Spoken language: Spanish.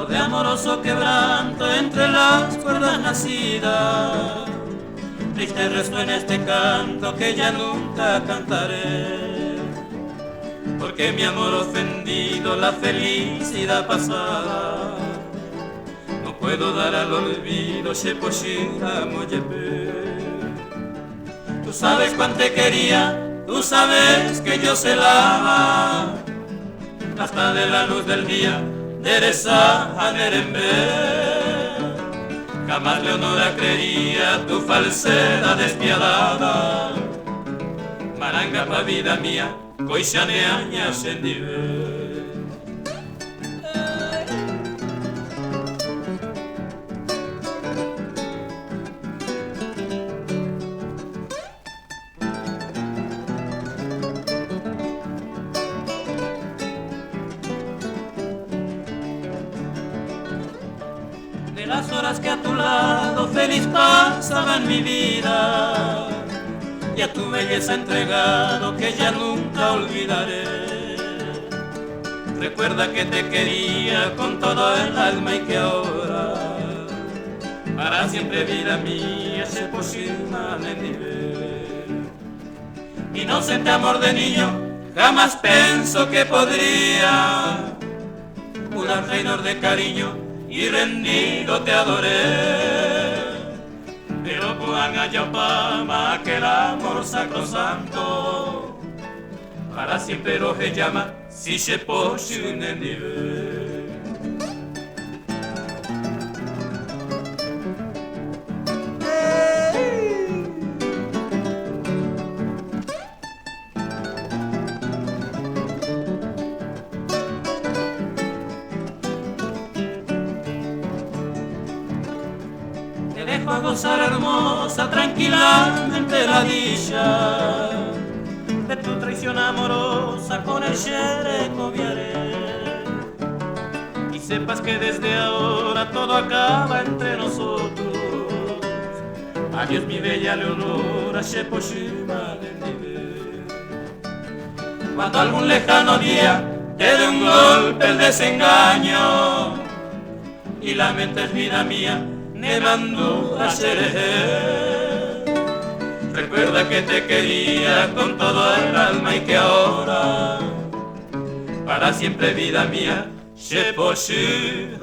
de amoroso quebranto entre las cuerdas nacidas. Triste resuena este canto que ya nunca cantaré, porque mi amor ofendido la felicidad pasada no puedo dar al olvido. Tú sabes cuánto te quería, tú sabes que yo celaba hasta de la luz del día dereza a Nerembe. Jamás Leonora creería tu falsedad despiadada. Maranga pa vida mía, coixaneaña sendive. De las horas que a tu lado feliz pasaba en mi vida, y a tu belleza entregado que ya nunca olvidaré. Recuerda que te quería con todo el alma y que ahora para siempre vida mía se posible inocente amor de niño, jamás pienso que podría jurar reinos de cariño y rendido te adoré. Pero cuán ayapama aquel amor sacrosanto para siempre lo que llama si se posible nivel. Te dejo a gozar hermosa tranquilamente la dicha de tu traición amorosa, con el xereco viaré. Y sepas que desde ahora todo acaba entre nosotros. Adiós mi bella Leonora, cuando algún lejano día te dé un golpe el desengaño y lamentes vida mía, ne mandó a ser. Recuerda que te quería con todo el alma y que ahora para siempre vida mía se posible.